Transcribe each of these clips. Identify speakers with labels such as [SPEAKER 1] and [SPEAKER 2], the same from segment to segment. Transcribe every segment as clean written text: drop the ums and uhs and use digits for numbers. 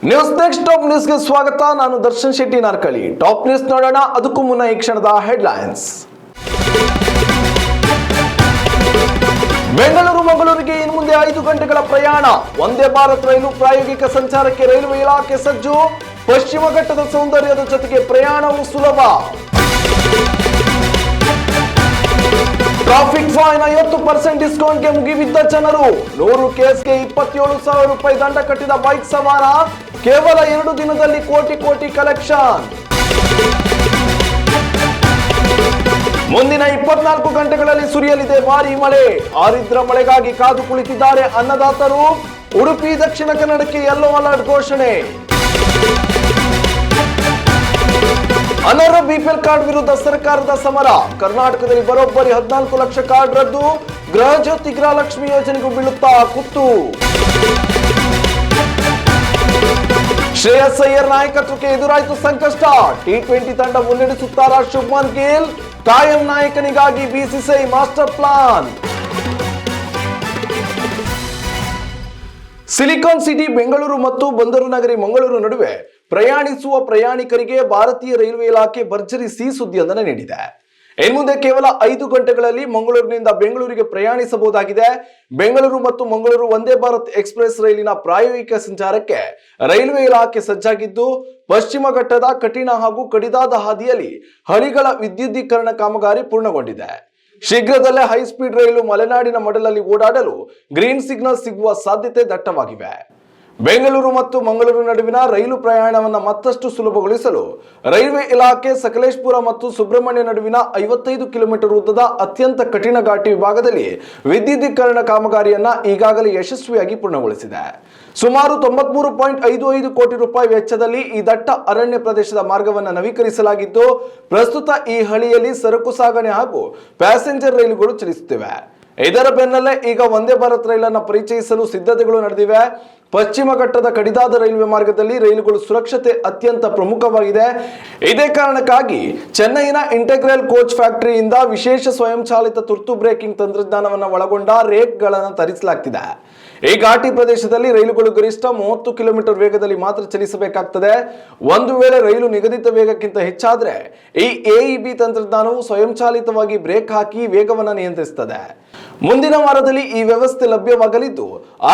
[SPEAKER 1] News next top ನ್ಯೂಸ್ಗೆ ಸ್ವಾಗತ. ನಾನು ದರ್ಶನ್ ಶೆಟ್ಟಿ ನಾರ್ಕಳಿ. ಟಾಪ್ ನ್ಯೂಸ್ ನೋಡೋಣ. ಅದಕ್ಕೂ ಮುನ್ನ ಈ ಕ್ಷಣದ ಹೆಡ್ಲೈನ್ಸ್. ಬೆಂಗಳೂರು ಮಂಗಳೂರಿಗೆ ಇನ್ನು ಮುಂದೆ 5 ಗಂಟೆಗಳ ಪ್ರಯಾಣ. ವಂದೇ ಭಾರತ್ ರೈಲು ಪ್ರಾಯೋಗಿಕ ಸಂಚಾರಕ್ಕೆ ರೈಲ್ವೆ ಇಲಾಖೆ ಸಜ್ಜು. ಪಶ್ಚಿಮ ಘಟ್ಟದ ಸೌಂದರ್ಯದ ಜೊತೆಗೆ ಪ್ರಯಾಣವು ಸುಲಭ. ಟ್ರಾಫಿಕ್ ಫೈನ್ 50% ಡಿಸ್ಕೌಂಟ್ಗೆ ಮುಗಿಬಿದ್ದ ಜನರು. 100 ಕೇಸ್ಗೆ 27,000 ರೂಪಾಯಿ ದಂಡ ಕಟ್ಟಿದ ಬೈಕ್ ಸವಾರ. ಕೇವಲ 2 ದಿನದಲ್ಲಿ ಕೋಟಿ ಕಲೆಕ್ಷನ್. ಮುಂದಿನ 24 ಗಂಟೆಗಳಲ್ಲಿ ಸುರಿಯಲಿದೆ ಭಾರೀ ಮಳೆ. ಆರಿದ್ರ ಮಳೆಗಾಗಿ ಕಾದು ಕುಳಿತಿದ್ದಾರೆ ಅನ್ನದಾತರು. ಉಡುಪಿ ದಕ್ಷಿಣ ಕನ್ನಡಕ್ಕೆ ಯೆಲ್ಲೋ ಅಲರ್ಟ್ ಘೋಷಣೆ. ಅನರ್ಹ ಬಿಪಿಎಲ್ ಕಾರ್ಡ್ ವಿರುದ್ಧ ಸರ್ಕಾರದ ಸಮರ. ಕರ್ನಾಟಕದಲ್ಲಿ ಬರೋಬ್ಬರಿ 14 ಲಕ್ಷ ಕಾರ್ಡ್ ರದ್ದು. ಗೃಹ ಜ್ಯೋತಿ ಗೃಹಲಕ್ಷ್ಮಿ ಯೋಜನೆಗೂ ಬೀಳುತ್ತಾ ಕುತ್ತು. ಶ್ರೇಯಸ್ ಅಯ್ಯರ್ ನಾಯಕತ್ವಕ್ಕೆ ಎದುರಾಯಿತು ಸಂಕಷ್ಟ. ಟಿ20 ತಂಡ ಮುನ್ನಡೆಸುತ್ತಾರಾ ಶುಭ್ಮನ್ ಗಿಲ್. ಕಾಯಂ ನಾಯಕನಿಗಾಗಿ BCCI master plan. Silicon city Bengaluru ಮತ್ತು ಬಂದರು ನಗರಿ ಮಂಗಳೂರು ನಡುವೆ ಪ್ರಯಾಣಿಸುವ ಪ್ರಯಾಣಿಕರಿಗೆ ಭಾರತೀಯ ರೈಲ್ವೆ ಇಲಾಖೆ ಭರ್ಜರಿ ಸಿಹಿ ಸುದ್ದಿಯೊಂದನ್ನು ನೀಡಿದೆ. ಇನ್ಮುಂದೆ ಕೇವಲ 5 ಗಂಟೆಗಳಲ್ಲಿ ಮಂಗಳೂರಿನಿಂದ ಬೆಂಗಳೂರಿಗೆ ಪ್ರಯಾಣಿಸಬಹುದಾಗಿದೆ. ಬೆಂಗಳೂರು ಮತ್ತು ಮಂಗಳೂರು ವಂದೇ ಭಾರತ್ ಎಕ್ಸ್ಪ್ರೆಸ್ ರೈಲಿನ ಪ್ರಾಯೋಗಿಕ ಸಂಚಾರಕ್ಕೆ ರೈಲ್ವೆ ಇಲಾಖೆ ಸಜ್ಜಾಗಿದ್ದು, ಪಶ್ಚಿಮ ಘಟ್ಟದ ಕಠಿಣ ಹಾಗೂ ಕಡಿದಾದ ಹಾದಿಯಲ್ಲಿ ಹಳಿಗಳ ವಿದ್ಯುದೀಕರಣ ಕಾಮಗಾರಿ ಪೂರ್ಣಗೊಂಡಿದೆ. ಶೀಘ್ರದಲ್ಲೇ ಹೈಸ್ಪೀಡ್ ರೈಲು ಮಲೆನಾಡಿನ ಮಡಲಲ್ಲಿ ಓಡಾಡಲು ಗ್ರೀನ್ ಸಿಗ್ನಲ್ ಸಿಗುವ ಸಾಧ್ಯತೆ ದಟ್ಟವಾಗಿವೆ. ಬೆಂಗಳೂರು ಮತ್ತು ಮಂಗಳೂರು ನಡುವಿನ ರೈಲು ಪ್ರಯಾಣವನ್ನು ಮತ್ತಷ್ಟು ಸುಲಭಗೊಳಿಸಲು ರೈಲ್ವೆ ಇಲಾಖೆ ಸಕಲೇಶಪುರ ಮತ್ತು ಸುಬ್ರಹ್ಮಣ್ಯ ನಡುವಿನ 55 ಕಿಲೋಮೀಟರ್ ಉದ್ದದ ಅತ್ಯಂತ ಕಠಿಣ ಘಾಟಿ ವಿಭಾಗದಲ್ಲಿ ವಿದ್ಯುದೀಕರಣ ಕಾಮಗಾರಿಯನ್ನ ಈಗಾಗಲೇ ಯಶಸ್ವಿಯಾಗಿ ಪೂರ್ಣಗೊಳಿಸಿದೆ. ಸುಮಾರು 93.55 ಕೋಟಿ ರೂಪಾಯಿ ವೆಚ್ಚದಲ್ಲಿ ಈ ದಟ್ಟ ಅರಣ್ಯ ಪ್ರದೇಶದ ಮಾರ್ಗವನ್ನು ನವೀಕರಿಸಲಾಗಿದ್ದು, ಪ್ರಸ್ತುತ ಈ ಹಳಿಯಲ್ಲಿ ಸರಕು ಸಾಗಣೆ ಹಾಗೂ ಪ್ಯಾಸೆಂಜರ್ ರೈಲುಗಳು ಚಲಿಸುತ್ತಿವೆ. ಇದರ ಬೆನ್ನಲ್ಲೇ ಈಗ ವಂದೇ ಭಾರತ್ ರೈಲನ್ನು ಪರಿಚಯಿಸಲು ಸಿದ್ಧತೆಗಳು ನಡೆದಿವೆ. ಪಶ್ಚಿಮ ಘಟ್ಟದ ಕಡಿದಾದ ರೈಲ್ವೆ ಮಾರ್ಗದಲ್ಲಿ ರೈಲುಗಳು ಸುರಕ್ಷತೆ ಅತ್ಯಂತ ಪ್ರಮುಖವಾಗಿದೆ. ಇದೇ ಕಾರಣಕ್ಕಾಗಿ ಚೆನ್ನೈನ ಇಂಟೆಗ್ರಲ್ ಕೋಚ್ ಫ್ಯಾಕ್ಟರಿಯಿಂದ ವಿಶೇಷ ಸ್ವಯಂಚಾಲಿತ ತುರ್ತು ಬ್ರೇಕಿಂಗ್ ತಂತ್ರಜ್ಞಾನವನ್ನು ಒಳಗೊಂಡ ರೇಕ್ಗಳನ್ನು ತರಿಸಲಾಗ್ತಿದೆ. ಈ ಘಾಟಿ ಪ್ರದೇಶದಲ್ಲಿ ರೈಲುಗಳು ಗರಿಷ್ಠ 30 ಕಿಲೋಮೀಟರ್ ವೇಗದಲ್ಲಿ ಮಾತ್ರ ಚಲಿಸಬೇಕಾಗ್ತದೆ. ಒಂದು ವೇಳೆ ರೈಲು ನಿಗದಿತ ವೇಗಕ್ಕಿಂತ ಹೆಚ್ಚಾದ್ರೆ ಈ ಎಇಬಿ ತಂತ್ರಜ್ಞಾನವು ಸ್ವಯಂಚಾಲಿತವಾಗಿ ಬ್ರೇಕ್ ಹಾಕಿ ವೇಗವನ್ನು ನಿಯಂತ್ರಿಸುತ್ತದೆ. ಮುಂದಿನ ವಾರದಲ್ಲಿ ಈ ವ್ಯವಸ್ಥೆ ಲಭ್ಯವಾಗಲಿದ್ದು,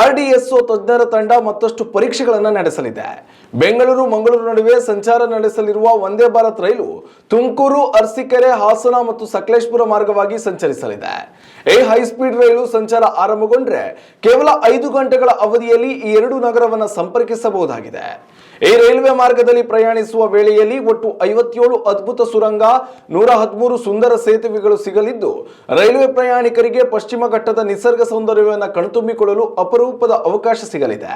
[SPEAKER 1] RDSO ತಜ್ಞರ ತಂಡ ಮತ್ತಷ್ಟು ಪರೀಕ್ಷೆಗಳನ್ನು ನಡೆಸಲಿದೆ. ಬೆಂಗಳೂರು ಮಂಗಳೂರು ನಡುವೆ ಸಂಚಾರ ನಡೆಸಲಿರುವ ವಂದೇ ಭಾರತ್ ರೈಲು ತುಮಕೂರು, ಅರಸೀಕೆರೆ, ಹಾಸನ ಮತ್ತು ಸಕಲೇಶಪುರ ಮಾರ್ಗವಾಗಿ ಸಂಚರಿಸಲಿದೆ. ಈ ಹೈಸ್ಪೀಡ್ ರೈಲು ಸಂಚಾರ ಆರಂಭಗೊಂಡ್ರೆ ಕೇವಲ 5 ಗಂಟೆಗಳ ಅವಧಿಯಲ್ಲಿ ಈ 2 ನಗರವನ್ನು ಸಂಪರ್ಕಿಸಬಹುದಾಗಿದೆ. ಈ ರೈಲ್ವೆ ಮಾರ್ಗದಲ್ಲಿ ಪ್ರಯಾಣಿಸುವ ವೇಳೆಯಲ್ಲಿ ಒಟ್ಟು 57 ಅದ್ಭುತ ಸುರಂಗ, 113 ಸುಂದರ ಸೇತುವೆಗಳು ಸಿಗಲಿದ್ದು, ರೈಲ್ವೆ ಪ್ರಯಾಣಿಕರಿಗೆ ಪಶ್ಚಿಮ ಘಟ್ಟದ ನಿಸರ್ಗ ಸೌಂದರ್ಯವನ್ನು ಕಣ್ತುಂಬಿಕೊಳ್ಳಲು ಅಪರೂಪದ ಅವಕಾಶ ಸಿಗಲಿದೆ.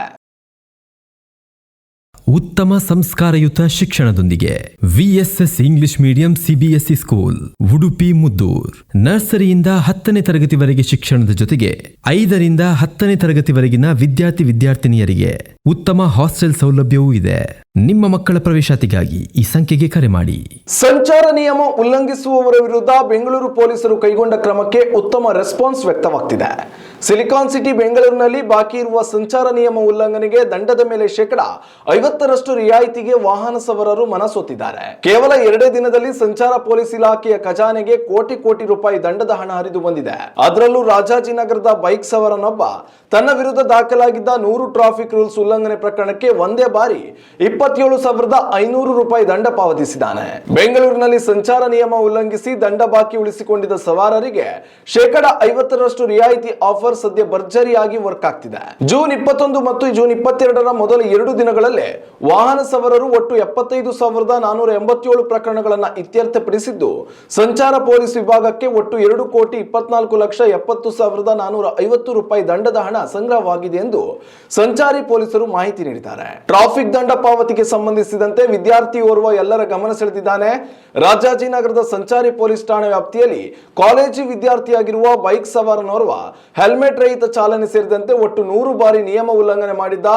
[SPEAKER 2] ಉತ್ತಮ ಸಂಸ್ಕಾರಯುತ ಶಿಕ್ಷಣದೊಂದಿಗೆ VSS English medium CBSE school, Udupi Muddur. ನರ್ಸರಿಯಿಂದ 10ನೇ ತರಗತಿವರೆಗೆ ಶಿಕ್ಷಣದ ಜೊತೆಗೆ 5ರಿಂದ 10ನೇ ತರಗತಿವರೆಗಿನ ವಿದ್ಯಾರ್ಥಿನಿಯರಿಗೆ ಉತ್ತಮ ಹಾಸ್ಟೆಲ್ ಸೌಲಭ್ಯವೂ ಇದೆ. ನಿಮ್ಮ ಮಕ್ಕಳ ಪ್ರವೇಶಾತಿಗಾಗಿ ಈ ಸಂಖ್ಯೆಗೆ ಕರೆ ಮಾಡಿ.
[SPEAKER 1] ಸಂಚಾರ ನಿಯಮ ಉಲ್ಲಂಘಿಸುವವರ ವಿರುದ್ಧ ಬೆಂಗಳೂರು ಪೊಲೀಸರು ಕೈಗೊಂಡ ಕ್ರಮಕ್ಕೆ ಉತ್ತಮ ರೆಸ್ಪಾನ್ಸ್ ವ್ಯಕ್ತವಾಗ್ತಿದೆ. ಸಿಲಿಕಾನ್ ಸಿಟಿ ಬೆಂಗಳೂರಿನಲ್ಲಿ ಬಾಕಿ ಇರುವ ಸಂಚಾರ ನಿಯಮ ಉಲ್ಲಂಘನೆಗೆ ದಂಡದ ಮೇಲೆ 50% ರಿಯಾಯಿತಿಗೆ ವಾಹನ ಸವಾರರು ಮನಸೋತಿದ್ದಾರೆ. ಕೇವಲ 2 ದಿನದಲ್ಲಿ ಸಂಚಾರ ಪೊಲೀಸ್ ಇಲಾಖೆಯ ಖಜಾನೆಗೆ ಕೋಟಿ ರೂಪಾಯಿ ದಂಡದ ಹಣ ಹರಿದು ಬಂದಿದೆ. ಅದರಲ್ಲೂ ರಾಜಾಜಿನಗರದ ಬೈಕ್ ಸವಾರನೊಬ್ಬ ತನ್ನ ವಿರುದ್ಧ ದಾಖಲಾಗಿದ್ದ 100 ಟ್ರಾಫಿಕ್ ರೂಲ್ಸ್ ಉಲ್ಲಂಘನೆ ಪ್ರಕರಣಕ್ಕೆ ಒಂದೇ ಬಾರಿ 27,500 ರೂಪಾಯಿ ದಂಡ ಪಾವತಿಸಿದ್ದಾನೆ. ಬೆಂಗಳೂರಿನಲ್ಲಿ ಸಂಚಾರ ನಿಯಮ ಉಲ್ಲಂಘಿಸಿ ದಂಡ ಬಾಕಿ ಉಳಿಸಿಕೊಂಡಿದ್ದ ಸವಾರರಿಗೆ 50% ರಿಯಾಯಿತಿ ಆಫರ್ ಸದ್ಯ ಭರ್ಜರಿಯಾಗಿ ವರ್ಕ್ ಆಗ್ತಿದೆ. ಜೂನ್ 21 ಮತ್ತು ಜೂನ್ 22ರ ಮೊದಲ 2 ದಿನಗಳಲ್ಲೇ ವಾಹನ ಸವಾರರು ಒಟ್ಟು 75,487 ಪ್ರಕರಣಗಳನ್ನು ಇತ್ಯರ್ಥಪಡಿಸಿದ್ದು, ಸಂಚಾರ ಪೊಲೀಸ್ ವಿಭಾಗಕ್ಕೆ ಒಟ್ಟು 2,24,70,450 ರೂಪಾಯಿ ದಂಡದ ಹಣ ಸಂಗ್ರಹವಾಗಿದೆ ಎಂದು ಸಂಚಾರಿ ಪೊಲೀಸರು ಮಾಹಿತಿ ನೀಡಿದ್ದಾರೆ. ಟ್ರಾಫಿಕ್ ದಂಡ ಪಾವತಿಗೆ ಸಂಬಂಧಿಸಿದಂತೆ ವಿದ್ಯಾರ್ಥಿಯೋರ್ವ ಎಲ್ಲರ ಗಮನ ಸೆಳೆದಿದ್ದಾನೆ. ರಾಜಾಜಿನಗರದ ಸಂಚಾರಿ ಪೊಲೀಸ್ ಠಾಣೆ ವ್ಯಾಪ್ತಿಯಲ್ಲಿ ಕಾಲೇಜು ವಿದ್ಯಾರ್ಥಿಯಾಗಿರುವ ಬೈಕ್ ಸವಾರನೋರ್ವ ಹೆಲ್ಮೆಟ್ ರಹಿತ ಚಾಲನೆ ಸೇರಿದಂತೆ ಒಟ್ಟು 100 ಬಾರಿ ನಿಯಮ ಉಲ್ಲಂಘನೆ ಮಾಡಿದ್ದ.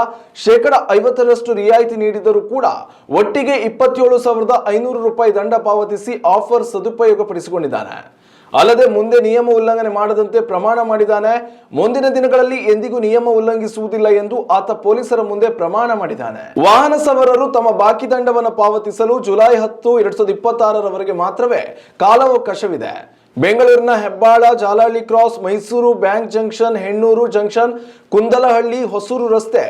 [SPEAKER 1] 50% ರಿಯಾಯಿತಿ ನೀಡಿದರೂ ಕೂಡ ಒಟ್ಟಿಗೆ 27,500 ರೂಪಾಯಿ ದಂಡ ಪಾವತಿಸಿ ಆಫರ್ ಸದುಪಯೋಗ ಪಡಿಸಿಕೊಂಡಿದ್ದಾನೆ. ಅಲ್ಲದೆ ಮುಂದೆ ನಿಯಮ ಉಲ್ಲಂಘನೆ ಮಾಡದಂತೆ ಪ್ರಮಾಣ ಮಾಡಿದ್ದಾನೆ. ಮುಂದಿನ ದಿನಗಳಲ್ಲಿ ಎಂದಿಗೂ ನಿಯಮ ಉಲ್ಲಂಘಿಸುವುದಿಲ್ಲ ಎಂದು ಆತ ಪೊಲೀಸರ ಮುಂದೆ ಪ್ರಮಾಣ ಮಾಡಿದ್ದಾನೆ. ವಾಹನ ಸವಾರರು ತಮ್ಮ ಬಾಕಿ ದಂಡವನ್ನು ಪಾವತಿಸಲು ಜುಲೈ 10, 2026 ಮಾತ್ರವೇ ಕಾಲಾವಕಾಶವಿದೆ. ಬೆಂಗಳೂರಿನ Hebbal, Jalahalli cross, Mysuru bank junction, Hennur junction, Kundalahalli, Hosur ರಸ್ತೆ,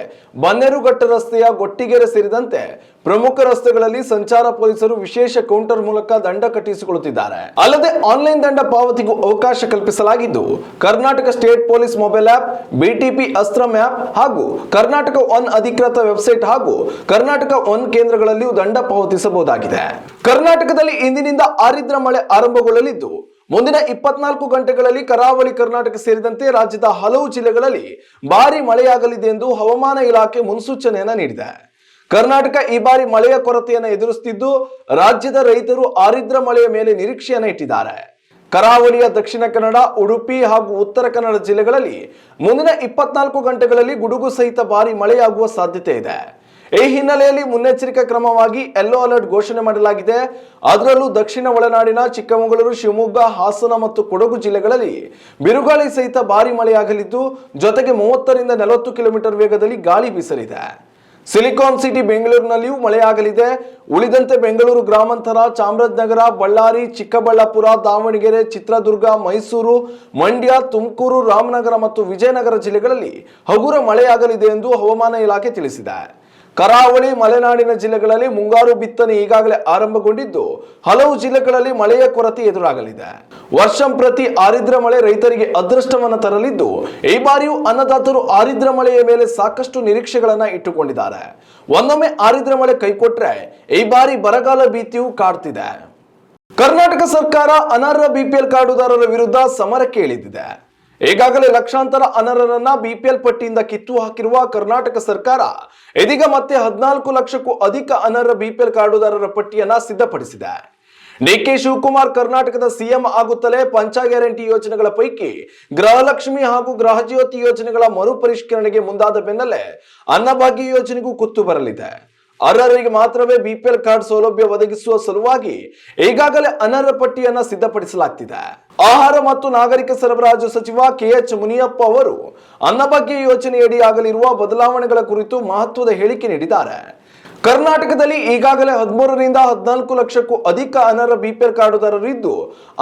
[SPEAKER 1] ಬನ್ನೇರುಘಟ್ಟ ರಸ್ತೆಯ ಗೊಟ್ಟಿಗೆರೆ ಸೇರಿದಂತೆ ಪ್ರಮುಖ ರಸ್ತೆಗಳಲ್ಲಿ ಸಂಚಾರ ಪೊಲೀಸರು ವಿಶೇಷ ಕೌಂಟರ್ ಮೂಲಕ ದಂಡ ಕಟ್ಟಿಸಿಕೊಳ್ಳುತ್ತಿದ್ದಾರೆ. ಅಲ್ಲದೆ ಆನ್ಲೈನ್ ದಂಡ ಪಾವತಿಗೂ ಅವಕಾಶ ಕಲ್ಪಿಸಲಾಗಿದ್ದು, Karnataka state police mobile app, BTP Astram app ಹಾಗೂ ಕರ್ನಾಟಕ ಒನ್ ಅಧಿಕೃತ ವೆಬ್ಸೈಟ್ ಹಾಗೂ ಕರ್ನಾಟಕ ಒನ್ ಕೇಂದ್ರಗಳಲ್ಲಿಯೂ ದಂಡ ಪಾವತಿಸಬಹುದಾಗಿದೆ. ಕರ್ನಾಟಕದಲ್ಲಿ ಇಂದಿನಿಂದ ಆರಿದ್ರ ಮಳೆ ಆರಂಭಗೊಳ್ಳಲಿದ್ದು, ಮುಂದಿನ 24 ಗಂಟೆಗಳಲ್ಲಿ ಕರಾವಳಿ ಕರ್ನಾಟಕ ಸೇರಿದಂತೆ ರಾಜ್ಯದ ಹಲವು ಜಿಲ್ಲೆಗಳಲ್ಲಿ ಭಾರಿ ಮಳೆಯಾಗಲಿದೆ ಎಂದು ಹವಾಮಾನ ಇಲಾಖೆ ಮುನ್ಸೂಚನೆಯನ್ನ ನೀಡಿದೆ. ಕರ್ನಾಟಕ ಈ ಬಾರಿ ಮಳೆಯ ಕೊರತೆಯನ್ನು ಎದುರಿಸುತ್ತಿದ್ದು, ರಾಜ್ಯದ ರೈತರು ಆರಿದ್ರ ಮಳೆಯ ಮೇಲೆ ನಿರೀಕ್ಷೆಯನ್ನು ಇಟ್ಟಿದ್ದಾರೆ. ಕರಾವಳಿಯ ದಕ್ಷಿಣ ಕನ್ನಡ, ಉಡುಪಿ ಹಾಗೂ ಉತ್ತರ ಕನ್ನಡ ಜಿಲ್ಲೆಗಳಲ್ಲಿ ಮುಂದಿನ 24 ಗಂಟೆಗಳಲ್ಲಿ ಗುಡುಗು ಸಹಿತ ಭಾರಿ ಮಳೆಯಾಗುವ ಸಾಧ್ಯತೆ ಇದೆ. ಈ ಹಿನ್ನೆಲೆಯಲ್ಲಿ ಮುನ್ನೆಚ್ಚರಿಕಾ ಕ್ರಮವಾಗಿ ಯೆಲ್ಲೋ ಅಲರ್ಟ್ ಘೋಷಣೆ ಮಾಡಲಾಗಿದೆ. ಅದರಲ್ಲೂ ದಕ್ಷಿಣ ಒಳನಾಡಿನ ಚಿಕ್ಕಮಗಳೂರು, ಶಿವಮೊಗ್ಗ, ಹಾಸನ ಮತ್ತು ಕೊಡಗು ಜಿಲ್ಲೆಗಳಲ್ಲಿ ಬಿರುಗಾಳಿ ಸಹಿತ ಭಾರಿ ಮಳೆಯಾಗಲಿದ್ದು, ಜೊತೆಗೆ 30ರಿಂದ 40 ಕಿಲೋಮೀಟರ್ ವೇಗದಲ್ಲಿ ಗಾಳಿ ಬೀಸಲಿದೆ. ಸಿಲಿಕಾನ್ ಸಿಟಿ ಬೆಂಗಳೂರಿನಲ್ಲಿಯೂ ಮಳೆಯಾಗಲಿದೆ. ಉಳಿದಂತೆ ಬೆಂಗಳೂರು ಗ್ರಾಮಾಂತರ, ಚಾಮರಾಜನಗರ, ಬಳ್ಳಾರಿ, ಚಿಕ್ಕಬಳ್ಳಾಪುರ, ದಾವಣಗೆರೆ, ಚಿತ್ರದುರ್ಗ, ಮೈಸೂರು, ಮಂಡ್ಯ, ತುಮಕೂರು, ರಾಮನಗರ ಮತ್ತು ವಿಜಯನಗರ ಜಿಲ್ಲೆಗಳಲ್ಲಿ ಹಗುರ ಮಳೆಯಾಗಲಿದೆ ಎಂದು ಹವಾಮಾನ ಇಲಾಖೆ ತಿಳಿಸಿದೆ. ಕರಾವಳಿ ಮಲೆನಾಡಿನ ಜಿಲ್ಲೆಗಳಲ್ಲಿ ಮುಂಗಾರು ಬಿತ್ತನೆ ಈಗಾಗಲೇ ಆರಂಭಗೊಂಡಿದ್ದು, ಹಲವು ಜಿಲ್ಲೆಗಳಲ್ಲಿ ಮಳೆಯ ಕೊರತೆ ಎದುರಾಗಲಿದೆ. ವರ್ಷಂಪ್ರತಿ ಆರಿದ್ರ ಮಳೆ ರೈತರಿಗೆ ಅದೃಷ್ಟವನ್ನು ತರಲಿದ್ದು, ಈ ಬಾರಿಯೂ ಅನ್ನದಾತರು ಆರಿದ್ರ ಮಳೆಯ ಮೇಲೆ ಸಾಕಷ್ಟು ನಿರೀಕ್ಷೆಗಳನ್ನ ಇಟ್ಟುಕೊಂಡಿದ್ದಾರೆ. ಒಂದೊಮ್ಮೆ ಆರಿದ್ರ ಮಳೆ ಕೈಕೊಟ್ರೆ ಈ ಬಾರಿ ಬರಗಾಲ ಭೀತಿಯೂ ಕಾಡ್ತಿದೆ. ಕರ್ನಾಟಕ ಸರ್ಕಾರ ಅನರ್ಹ ಬಿಪಿಎಲ್ ಕಾರ್ಡುದಾರರ ವಿರುದ್ಧ ಸಮರಕ್ಕೆ ಇಳಿದಿದೆ. ಈಗಾಗಲೇ ಲಕ್ಷಾಂತರ ಅನರ್ಹರನ್ನ ಬಿಪಿಎಲ್ ಪಟ್ಟಿಯಿಂದ ಕಿತ್ತು ಹಾಕಿರುವ ಕರ್ನಾಟಕ ಸರ್ಕಾರ ಇದೀಗ ಮತ್ತೆ 14 ಲಕ್ಷಕ್ಕೂ ಅಧಿಕ ಅನರ್ಹ ಬಿಪಿಎಲ್ ಕಾರ್ಡುದಾರರ ಪಟ್ಟಿಯನ್ನ ಸಿದ್ಧಪಡಿಸಿದೆ. ಡಿಕೆ ಶಿವಕುಮಾರ್ ಕರ್ನಾಟಕದ ಸಿಎಂ ಆಗುತ್ತಲೇ ಪಂಚ ಗ್ಯಾರಂಟಿ ಯೋಜನೆಗಳ ಪೈಕಿ ಗೃಹಲಕ್ಷ್ಮಿ ಹಾಗೂ ಗೃಹಜ್ಯೋತಿ ಯೋಜನೆಗಳ ಮರುಪರಿಷ್ಕರಣೆಗೆ ಮುಂದಾದ ಬೆನ್ನಲ್ಲೇ ಅನ್ನಭಾಗ್ಯ ಯೋಜನೆಗೂ ಕುತ್ತು ಬರಲಿದೆ. ಅರ್ಹರಿಗೆ ಮಾತ್ರವೇ ಬಿಪಿಎಲ್ ಕಾರ್ಡ್ ಸೌಲಭ್ಯ ಒದಗಿಸುವ ಸಲುವಾಗಿ ಈಗಾಗಲೇ ಅನರ್ಹ ಪಟ್ಟಿಯನ್ನ ಸಿದ್ಧಪಡಿಸಲಾಗ್ತಿದೆ. ಆಹಾರ ಮತ್ತು ನಾಗರಿಕ ಸರಬರಾಜು ಸಚಿವ ಕೆಎಚ್ ಮುನಿಯಪ್ಪ ಅವರು ಅನ್ನಭಾಗ್ಯ ಯೋಜನೆಯಡಿ ಆಗಲಿರುವ ಬದಲಾವಣೆಗಳ ಕುರಿತು ಮಹತ್ವದ ಹೇಳಿಕೆ ನೀಡಿದ್ದಾರೆ. ಕರ್ನಾಟಕದಲ್ಲಿ ಈಗಾಗಲೇ 13ರಿಂದ 14 ಲಕ್ಷಕ್ಕೂ ಅಧಿಕ ಅನರ್ಹ ಬಿಪಿಎಲ್ ಕಾರ್ಡುದಾರರು ಇದ್ದು,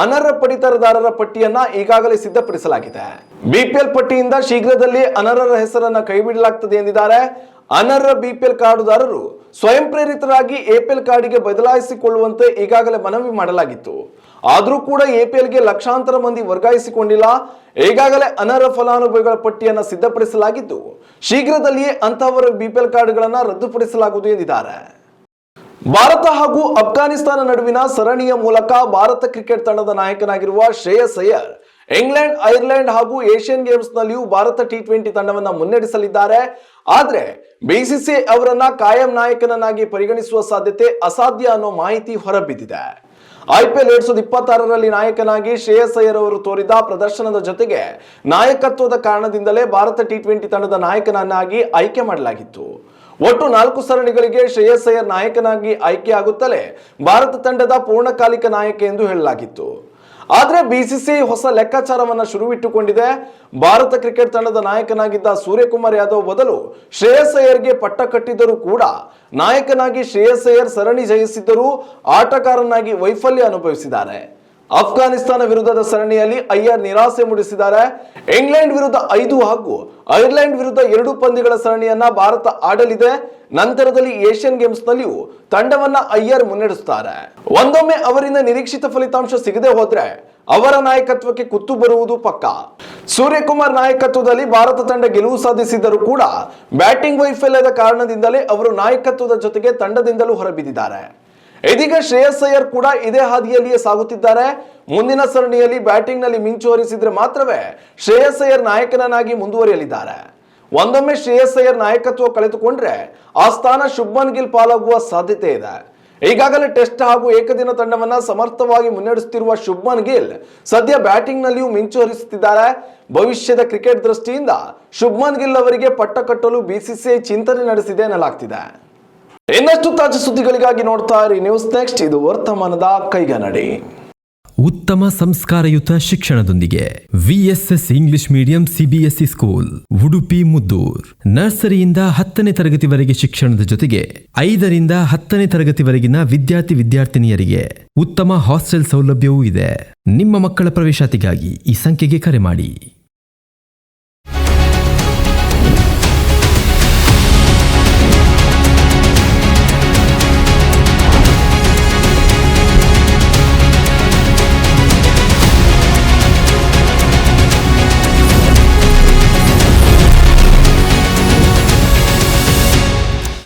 [SPEAKER 1] ಅನರ್ಹ ಪಡಿತರದಾರರ ಪಟ್ಟಿಯನ್ನ ಈಗಾಗಲೇ ಸಿದ್ಧಪಡಿಸಲಾಗಿದೆ. ಬಿಪಿಎಲ್ ಪಟ್ಟಿಯಿಂದ ಶೀಘ್ರದಲ್ಲೇ ಅನರ್ಹರ ಹೆಸರನ್ನ ಕೈಬಿಡಲಾಗುತ್ತದೆ ಎಂದಿದ್ದಾರೆ. ಅನರ್ಹ ಬಿಪಿಎಲ್ ಕಾರ್ಡುದಾರರು ಸ್ವಯಂ ಪ್ರೇರಿತರಾಗಿ ಎಪಿಎಲ್ ಕಾರ್ಡಿಗೆ ಬದಲಾಯಿಸಿಕೊಳ್ಳುವಂತೆ ಈಗಾಗಲೇ ಮನವಿ ಮಾಡಲಾಗಿತ್ತು. ಆದರೂ ಕೂಡ ಎಪಿಎಲ್ಗೆ ಲಕ್ಷಾಂತರ ಮಂದಿ ವರ್ಗಾಯಿಸಿಕೊಂಡಿಲ್ಲ. ಈಗಾಗಲೇ ಅನರ್ಹ ಫಲಾನುಭವಿಗಳ ಪಟ್ಟಿಯನ್ನು ಸಿದ್ಧಪಡಿಸಲಾಗಿದ್ದು, ಶೀಘ್ರದಲ್ಲಿಯೇ ಅಂತಹವರ ಬಿಪಿಎಲ್ ಕಾರ್ಡ್ಗಳನ್ನು ರದ್ದುಪಡಿಸಲಾಗುವುದು ಎಂದಿದ್ದಾರೆ. ಭಾರತ ಹಾಗೂ ಅಫ್ಘಾನಿಸ್ತಾನ ನಡುವಿನ ಸರಣಿಯ ಮೂಲಕ ಭಾರತ ಕ್ರಿಕೆಟ್ ತಂಡದ ನಾಯಕನಾಗಿರುವ ಶ್ರೇಯಸ್ ಅಯ್ಯರ್ ಇಂಗ್ಲೆಂಡ್, ಐರ್ಲೆಂಡ್ ಹಾಗೂ ಏಷ್ಯನ್ ಗೇಮ್ಸ್ ನಲ್ಲಿಯೂ ಭಾರತ T20 ತಂಡವನ್ನ ಮುನ್ನಡೆಸಲಿದ್ದಾರೆ. ಆದ್ರೆ ಬಿಸಿಸಿಐ ಅವರನ್ನ ಕಾಯಂ ನಾಯಕನನ್ನಾಗಿ ಪರಿಗಣಿಸುವ ಸಾಧ್ಯತೆ ಅಸಾಧ್ಯ ಅನ್ನೋ ಮಾಹಿತಿ ಹೊರಬಿದ್ದಿದೆ. IPL 2026ರಲ್ಲಿ ನಾಯಕನಾಗಿ ಶ್ರೇಯಸ್ ಅಯ್ಯರ್ ಅವರು ತೋರಿದ ಪ್ರದರ್ಶನದ ಜೊತೆಗೆ ನಾಯಕತ್ವದ ಕಾರಣದಿಂದಲೇ ಭಾರತ T20 ತಂಡದ ನಾಯಕನನ್ನಾಗಿ ಆಯ್ಕೆ ಮಾಡಲಾಗಿತ್ತು. ಒಟ್ಟು 4 ಸರಣಿಗಳಿಗೆ ಶ್ರೇಯಸ್ ಅಯ್ಯರ್ ನಾಯಕನಾಗಿ ಆಯ್ಕೆಯಾಗುತ್ತಲೇ ಭಾರತ ತಂಡದ ಪೂರ್ಣಕಾಲಿಕ ನಾಯಕ ಎಂದು ಹೇಳಲಾಗಿತ್ತು. ಆದ್ರೆ ಬಿಸಿಸಿಐ ಹೊಸ ಲೆಕ್ಕಾಚಾರವನ್ನ ಶುರುವಿಟ್ಟುಕೊಂಡಿದೆ. ಭಾರತ ಕ್ರಿಕೆಟ್ ತಂಡದ ನಾಯಕನಾಗಿದ್ದ ಸೂರ್ಯಕುಮಾರ್ ಯಾದವ್ ಬದಲು ಶ್ರೇಯಸ್ ಅಯ್ಯರ್ಗೆ ಪಟ್ಟ ಕಟ್ಟಿದ್ದರೂ ಕೂಡ ನಾಯಕನಾಗಿ ಶ್ರೇಯಸ್ ಅಯ್ಯರ್ ಸರಣಿ ಜಯಿಸಿದ್ದರೂ ಆಟಗಾರನಾಗಿ ವೈಫಲ್ಯ ಅನುಭವಿಸಿದ್ದಾರೆ. ಅಫ್ಘಾನಿಸ್ತಾನ ವಿರುದ್ಧದ ಸರಣಿಯಲ್ಲಿ ಅಯ್ಯರ್ ನಿರಾಸೆ ಮೂಡಿಸಿದ್ದಾರೆ. ಇಂಗ್ಲೆಂಡ್ ವಿರುದ್ಧ 5 ಹಾಗೂ ಐರ್ಲೆಂಡ್ ವಿರುದ್ಧ 2 ಪಂದ್ಯಗಳ ಸರಣಿಯನ್ನ ಭಾರತ ಆಡಲಿದೆ. ನಂತರದಲ್ಲಿ ಏಷ್ಯನ್ ಗೇಮ್ಸ್ ನಲ್ಲಿಯೂ ತಂಡವನ್ನ ಅಯ್ಯರ್ ಮುನ್ನಡೆಸುತ್ತಾರೆ. ಒಂದೊಮ್ಮೆ ಅವರಿಂದ ನಿರೀಕ್ಷಿತ ಫಲಿತಾಂಶ ಸಿಗದೆ ಹೋದ್ರೆ ಅವರ ನಾಯಕತ್ವಕ್ಕೆ ಕುತ್ತು ಬರುವುದು ಪಕ್ಕಾ. ಸೂರ್ಯಕುಮಾರ್ ನಾಯಕತ್ವದಲ್ಲಿ ಭಾರತ ತಂಡ ಗೆಲುವು ಸಾಧಿಸಿದ್ದರೂ ಕೂಡ ಬ್ಯಾಟಿಂಗ್ ವೈಫಲ್ಯದ ಕಾರಣದಿಂದಲೇ ಅವರು ನಾಯಕತ್ವದ ಜೊತೆಗೆ ತಂಡದಿಂದಲೂ ಹೊರಬಿದ್ದಿದ್ದಾರೆ. ಇದೀಗ ಶ್ರೇಯಸ್ ಅಯ್ಯರ್ ಕೂಡ ಇದೇ ಹಾದಿಯಲ್ಲಿಯೇ ಸಾಗುತ್ತಿದ್ದಾರೆ. ಮುಂದಿನ ಸರಣಿಯಲ್ಲಿ ಬ್ಯಾಟಿಂಗ್ ನಲ್ಲಿ ಮಿಂಚು ಹರಿಸಿದ್ರೆ ಮಾತ್ರವೇ ಶ್ರೇಯಸ್ ಅಯ್ಯರ್ ನಾಯಕನಾಗಿ ಮುಂದುವರಿಯಲಿದ್ದಾರೆ. ಒಂದೊಮ್ಮೆ ಶ್ರೇಯಸ್ ಅಯ್ಯರ್ ನಾಯಕತ್ವ ಕಳೆದುಕೊಂಡ್ರೆ ಆ ಸ್ಥಾನ ಶುಭ್ಮನ್ ಗಿಲ್ ಪಾಲಾಗುವ ಸಾಧ್ಯತೆ ಇದೆ. ಈಗಾಗಲೇ ಟೆಸ್ಟ್ ಹಾಗೂ ಏಕದಿನ ತಂಡವನ್ನ ಸಮರ್ಥವಾಗಿ ಮುನ್ನಡೆಸುತ್ತಿರುವ ಶುಭ್ಮನ್ ಗಿಲ್ ಸದ್ಯ ಬ್ಯಾಟಿಂಗ್ ನಲ್ಲಿಯೂ ಮಿಂಚು ಹರಿಸುತ್ತಿದ್ದಾರೆ. ಭವಿಷ್ಯದ ಕ್ರಿಕೆಟ್ ದೃಷ್ಟಿಯಿಂದ ಶುಭ್ಮನ್ ಗಿಲ್ ಅವರಿಗೆ ಪಟ್ಟ ಕಟ್ಟಲು ಬಿಸಿಸಿಐ ಚಿಂತನೆ ನಡೆಸಿದೆ ಎನ್ನಲಾಗ್ತಿದೆ. ಇನ್ನಷ್ಟು ತಾಜಾ ಸುದ್ದಿಗಳಿಗಾಗಿ ನೋಡ್ತಾ ಇರಿ ನ್ಯೂಸ್ ನೆಕ್ಸ್ಟ್. ಇದು ವರ್ತಮಾನದ ಕೈಗನ್ನಡಿ.
[SPEAKER 2] ಉತ್ತಮ ಸಂಸ್ಕಾರಯುತ ಶಿಕ್ಷಣದೊಂದಿಗೆ VSS English medium CBSE school Udupi Muddur. ನರ್ಸರಿಯಿಂದ 10ನೇ ತರಗತಿವರೆಗೆ ಶಿಕ್ಷಣದ ಜೊತೆಗೆ 5ರಿಂದ 10ನೇ ತರಗತಿವರೆಗಿನ ವಿದ್ಯಾರ್ಥಿನಿಯರಿಗೆ ಉತ್ತಮ ಹಾಸ್ಟೆಲ್ ಸೌಲಭ್ಯವೂ ಇದೆ. ನಿಮ್ಮ ಮಕ್ಕಳ ಪ್ರವೇಶಾತಿಗಾಗಿ ಈ ಸಂಖ್ಯೆಗೆ ಕರೆ ಮಾಡಿ.